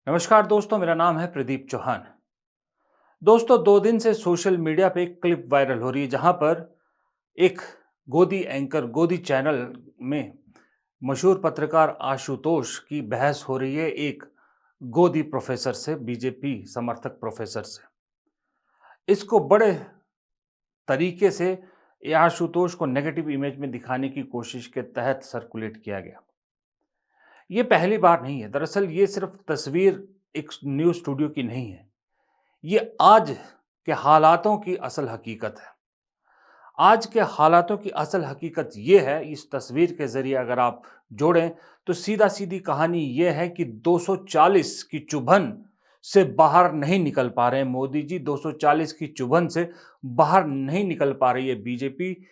नमस्कार दोस्तों, मेरा नाम है प्रदीप चौहान। दोस्तों, 2 दिन से सोशल मीडिया पे एक क्लिप वायरल हो रही है जहां पर एक गोदी एंकर गोदी चैनल में मशहूर पत्रकार आशुतोष की बहस हो रही है एक गोदी प्रोफेसर से, बीजेपी समर्थक प्रोफेसर से। इसको बड़े तरीके से ये आशुतोष को नेगेटिव इमेज में दिखाने की कोशिश के तहत सर्कुलेट किया गया। ये पहली बार नहीं है। दरअसल ये सिर्फ तस्वीर एक न्यूज़ स्टूडियो की नहीं है। ये आज के हालातों की असल हकीकत है। आज के हालातों की असल हकीकत ये है, इस तस्वीर के ज़रिए अगर आप जोड़ें, तो सीधा-सीधी कहानी ये है कि 240 की चुभन से बाहर नहीं निकल पा रहे हैं मोदी जी, 240 की चुभन से बाहर नहीं निकल पा रही है बीजेपी।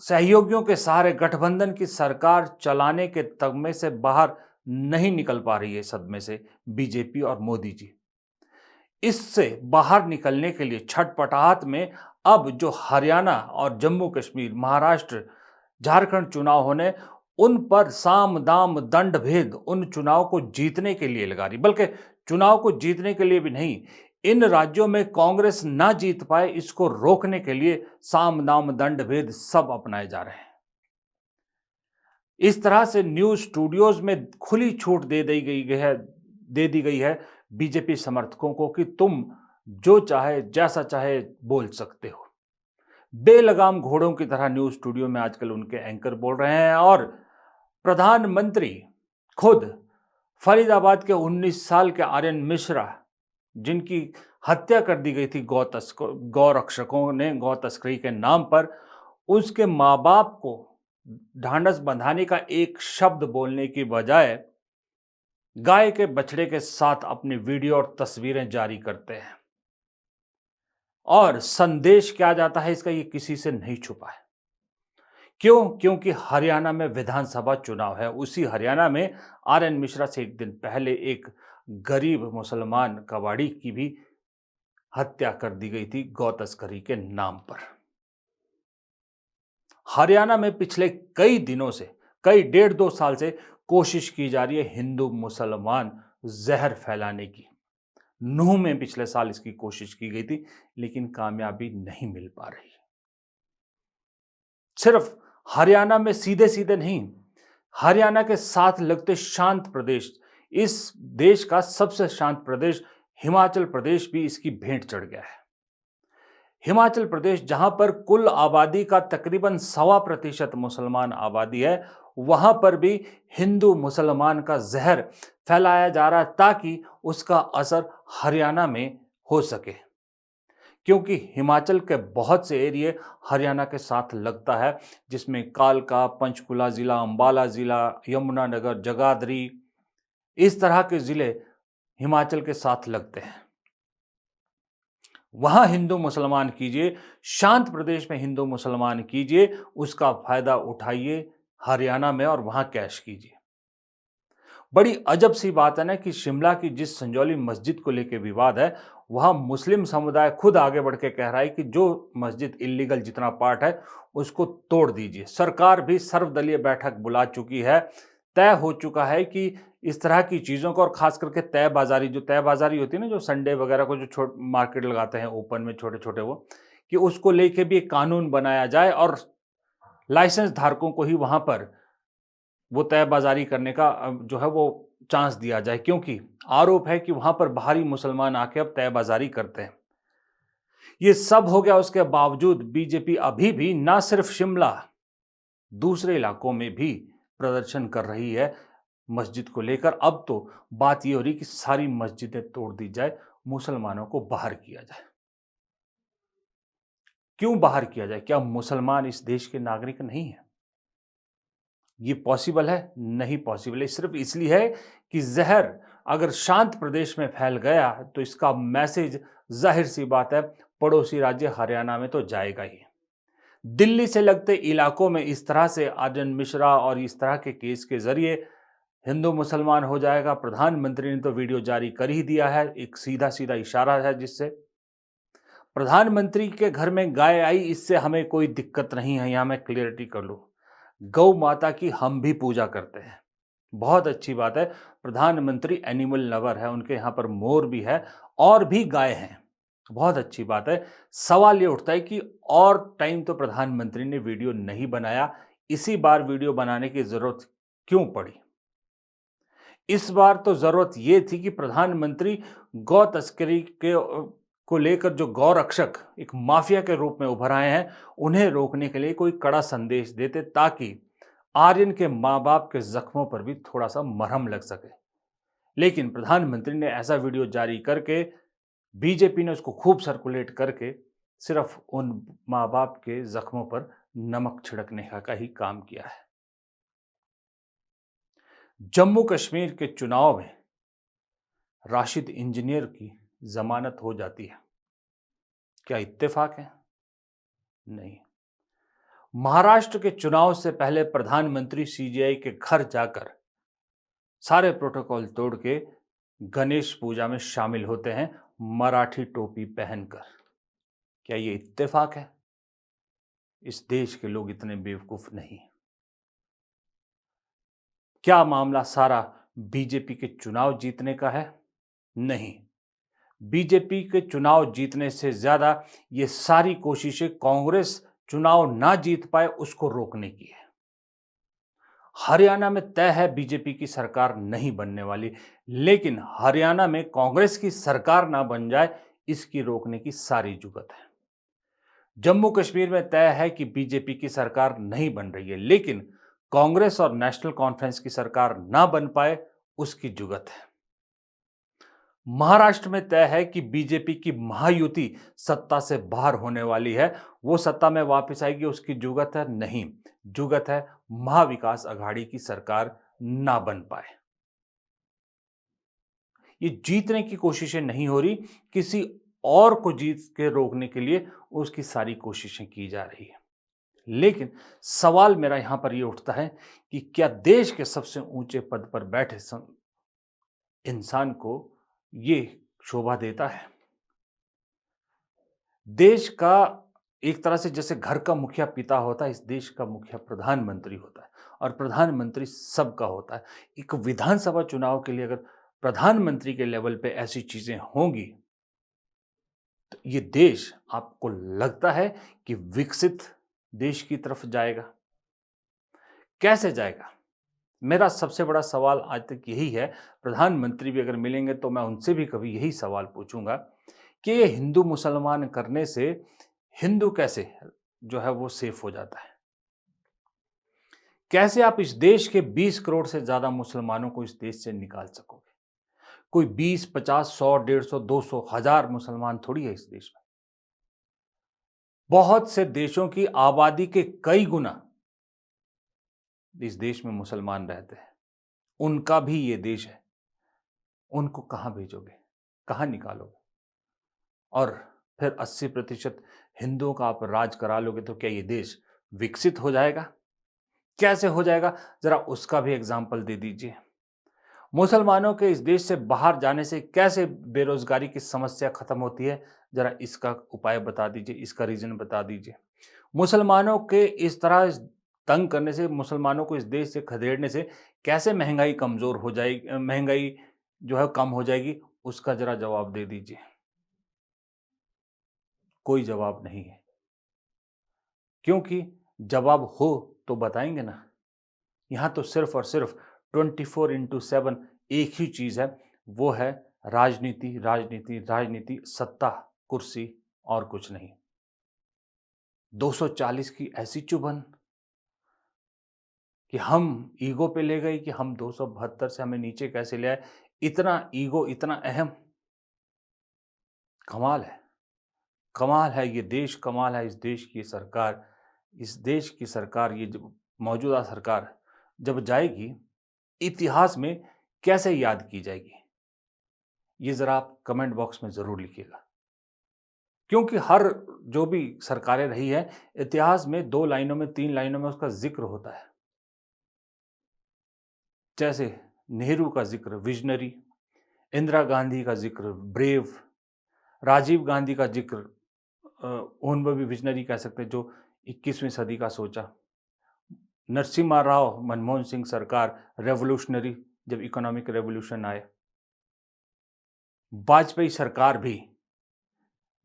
सहयोगियों के सहारे गठबंधन की सरकार चलाने के तगमे से बाहर नहीं निकल पा रही है सदमे से बीजेपी और मोदी जी। इससे बाहर निकलने के लिए छटपटाहट में अब जो हरियाणा और जम्मू कश्मीर, महाराष्ट्र, झारखंड चुनाव होने, उन पर साम दाम दंड भेद उन चुनाव को जीतने के लिए लगा रही। बल्कि चुनाव को जीतने के लिए भी नहीं, इन राज्यों में कांग्रेस ना जीत पाए इसको रोकने के लिए साम दाम दंड भेद सब अपनाए जा रहे हैं। इस तरह से न्यूज़ स्टूडियोज़ में खुली छूट दे दी गई है बीजेपी समर्थकों को कि तुम जो चाहे, जैसा चाहे बोल सकते हो। बेलगाम घोड़ों की तरह न्यूज़ स्टूडियो में आजकल उनके एंकर बोल रहे हैं और प्रधानमंत्री खुद फरीदाबाद के 19 साल के आर्यन मिश्रा, जिनकी हत्या कर दी गई थी गौ ने गौ तस्करी के नाम पर, उसके माँ-बाप को ढांढस बंधाने का एक शब्द बोलने की बजाय गाय के बछड़े के साथ अपनी वीडियो और तस्वीरें जारी करते हैं। और संदेश क्या जाता है इसका, ये किसी से नहीं छुपा है। क्यों? क्योंकि हरियाणा में विधानसभा चुनाव है। उसी हरियाणा में आर्यन मिश्रा से एक दिन पहले एक गरीब मुसलमान कबाड़ी की भी हत्या कर दी गई थी गौ तस्करी के नाम पर। हरियाणा में पिछले कई दिनों से, कई 1.5-2 साल से कोशिश की जा रही है हिंदू मुसलमान जहर फैलाने की। नूह में पिछले साल इसकी कोशिश की गई थी, लेकिन कामयाबी नहीं मिल पा रही। सिर्फ हरियाणा में सीधे सीधे नहीं, हरियाणा के साथ लगते शांत प्रदेश, इस देश का सबसे शांत प्रदेश हिमाचल प्रदेश भी इसकी भेंट चढ़ गया है। हिमाचल प्रदेश, जहां पर कुल आबादी का तकरीबन 1.25% मुसलमान आबादी है, वहां पर भी हिंदू मुसलमान का जहर फैलाया जा रहा है ताकि उसका असर हरियाणा में हो सके। क्योंकि हिमाचल के बहुत से एरिए हरियाणा के साथ लगता है, जिसमें कालका, पंचकुला जिला, अंबाला जिला, यमुनानगर, जगाधरी, इस तरह के जिले हिमाचल के साथ लगते हैं। वहां हिंदू मुसलमान कीजिए, शांत प्रदेश में हिंदू मुसलमान कीजिए, उसका फायदा उठाइए हरियाणा में और वहां कैश कीजिए। बड़ी अजब सी बात है ना कि शिमला की जिस संजौली मस्जिद को लेकर विवाद है, वहां मुस्लिम समुदाय खुद आगे बढ़ के कह रहा है कि जो मस्जिद इल्लीगल जितना पार्ट है उसको तोड़ दीजिए। सरकार भी सर्वदलीय बैठक बुला चुकी है। तय हो चुका है कि इस तरह की चीज़ों को, और खास करके तय बाजारी होती है ना, जो संडे वगैरह को जो मार्केट लगाते हैं ओपन में छोटे छोटे, वो कि उसको लेके भी एक कानून बनाया जाए और लाइसेंस धारकों को ही वहां पर वो तय बाजारी करने का जो है वो चांस दिया जाए। क्योंकि आरोप है कि वहां पर बाहरी मुसलमान आके अब तय बाजारी करते हैं। ये सब हो गया, उसके बावजूद बीजेपी अभी भी ना सिर्फ शिमला, दूसरे इलाकों में भी प्रदर्शन कर रही है मस्जिद को लेकर। अब तो बात ये हो रही कि सारी मस्जिदें तोड़ दी जाए, मुसलमानों को बाहर किया जाए। क्यों बाहर किया जाए? क्या मुसलमान इस देश के नागरिक नहीं है? ये पॉसिबल है? नहीं पॉसिबल है। सिर्फ इसलिए है कि जहर अगर शांत प्रदेश में फैल गया तो इसका मैसेज जाहिर सी बात है पड़ोसी राज्य हरियाणा में तो जाएगा ही। दिल्ली से लगते इलाकों में इस तरह से आर्यन मिश्रा और इस तरह के केस के जरिए हिंदू मुसलमान हो जाएगा। प्रधानमंत्री ने तो वीडियो जारी कर ही दिया है, एक सीधा सीधा इशारा है जिससे प्रधानमंत्री के घर में गाय आई, इससे हमें कोई दिक्कत नहीं है। यहां मैं क्लियरिटी कर लूं, गौ माता की हम भी पूजा करते हैं। बहुत अच्छी बात है। प्रधानमंत्री एनिमल लवर है, उनके यहाँ पर मोर भी है और भी गाय हैं। बहुत अच्छी बात है। सवाल ये उठता है कि और टाइम तो प्रधानमंत्री ने वीडियो नहीं बनाया, इसी बार वीडियो बनाने की ज़रूरत क्यों पड़ी? इस बार तो ज़रूरत ये थी कि प्रधानमंत्री गौ तस्करी को लेकर जो गौ रक्षक एक माफिया के रूप में उभर आए हैं, उन्हें रोकने के लिए कोई कड़ा संदेश देते ताकि आर्यन के माँ-बाप के ज़ख्मों पर भी थोड़ा-सा मरहम लग सके। लेकिन प्रधानमंत्री ने ऐसा वीडियो जारी करके, बीजेपी ने उसको खूब सर्कुलेट करके सिर्फ उन माँ-बाप के ज़ख्मों पर नमक छिड़कने का ही काम किया है। जम्मू कश्मीर के चुनाव में राशिद इंजीनियर की जमानत हो जाती है। क्या इत्तेफाक है? नहीं। महाराष्ट्र के चुनाव से पहले प्रधानमंत्री सीजीआई के घर जाकर सारे प्रोटोकॉल तोड़ के गणेश पूजा में शामिल होते हैं, मराठी टोपी पहनकर। क्या ये इत्तेफाक है? इस देश के लोग इतने बेवकूफ नहीं। क्या मामला सारा बीजेपी के चुनाव जीतने का है? नहीं। बीजेपी के चुनाव जीतने से ज्यादा ये सारी कोशिशें कांग्रेस चुनाव ना जीत पाए उसको रोकने की है। हरियाणा में तय है बीजेपी की सरकार नहीं बनने वाली, लेकिन हरियाणा में कांग्रेस की सरकार ना बन जाए इसकी रोकने की सारी जुगत है। जम्मू कश्मीर में तय है कि बीजेपी की सरकार नहीं बन रही है, लेकिन कांग्रेस और नेशनल कॉन्फ्रेंस की सरकार ना बन पाए उसकी जुगत है। महाराष्ट्र में तय है कि बीजेपी की महायुति सत्ता से बाहर होने वाली है, वो सत्ता में वापस आएगी उसकी जुगत है नहीं। जुगत है महाविकास अघाड़ी की सरकार ना बन पाए। ये जीतने की कोशिशें नहीं हो रही, किसी और को जीत के रोकने के लिए उसकी सारी कोशिशें की जा रही है। लेकिन सवाल मेरा यहां पर यह उठता है कि क्या देश के सबसे ऊंचे पद पर बैठे इंसान को ये शोभा देता है? देश का एक तरह से जैसे घर का मुखिया पिता होता है, इस देश का मुखिया प्रधानमंत्री होता है और प्रधानमंत्री सबका होता है। एक विधानसभा चुनाव के लिए अगर प्रधानमंत्री के लेवल पे ऐसी चीजें होंगी तो ये देश आपको लगता है कि विकसित देश की तरफ जाएगा? कैसे जाएगा? मेरा सबसे बड़ा सवाल आज तक यही है। प्रधानमंत्री भी अगर मिलेंगे तो मैं उनसे भी कभी यही सवाल पूछूंगा कि ये हिंदू मुसलमान करने से हिंदू कैसे जो है वो सेफ हो जाता है? कैसे आप इस देश के 20 करोड़ से ज्यादा मुसलमानों को इस देश से निकाल सकोगे? कोई 20, 50, 100, 150, 200, 1000 मुसलमान थोड़ी है इस देश में। बहुत से देशों की आबादी के कई गुना इस देश में मुसलमान रहते हैं। उनका भी ये देश है। उनको कहां भेजोगे? कहां निकालोगे? और फिर 80% हिंदुओं का आप राज करा लोगे तो क्या ये देश विकसित हो जाएगा? कैसे हो जाएगा? जरा उसका भी एग्जाम्पल दे दीजिए। मुसलमानों के इस देश से बाहर जाने से कैसे बेरोजगारी की समस्या खत्म होती है? जरा इसका उपाय बता दीजिए, इसका रीजन बता दीजिए। मुसलमानों के इस तरह तंग करने से, मुसलमानों को इस देश से खदेड़ने से कैसे महंगाई कमजोर हो जाएगी, महंगाई जो है कम हो जाएगी, उसका जरा जवाब दे दीजिए। कोई जवाब नहीं है, क्योंकि जवाब हो तो बताएंगे ना। यहां तो सिर्फ और सिर्फ 24/7 एक ही चीज है, वो है राजनीति, राजनीति, राजनीति, सत्ता, कुर्सी और कुछ नहीं। 240 की ऐसी चुभन कि हम ईगो पे ले गए कि हम 272 से हमें नीचे कैसे ले आए। इतना ईगो, इतना अहम। कमाल है। कमाल है ये देश, कमाल है इस देश की सरकार। इस देश की सरकार, ये जो मौजूदा सरकार जब जाएगी, इतिहास में कैसे याद की जाएगी, ये जरा आप कमेंट बॉक्स में जरूर लिखिएगा। क्योंकि हर जो भी सरकारें रही है, इतिहास में 2 लाइनों में, 3 लाइनों में उसका जिक्र होता है। जैसे नेहरू का जिक्र विजनरी, इंदिरा गांधी का जिक्र ब्रेव, राजीव गांधी का जिक्र उन भी विजनरी कह सकते हैं जो 21वीं सदी का सोचा। नरसिम्हा राव मनमोहन सिंह सरकार रेवोल्यूशनरी, जब इकोनॉमिक रेवोल्यूशन आया। वाजपेयी सरकार भी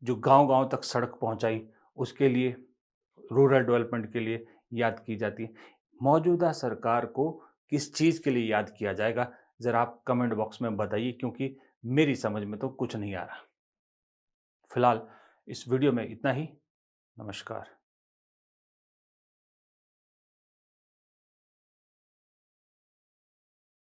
जो गांव-गांव तक सड़क पहुंचाई, उसके लिए, रूरल डेवलपमेंट के लिए याद की जाती है। मौजूदा सरकार को किस चीज़ के लिए याद किया जाएगा, ज़रा आप कमेंट बॉक्स में बताइए, क्योंकि मेरी समझ में तो कुछ नहीं आ रहा। फिलहाल इस वीडियो में इतना ही। नमस्कार।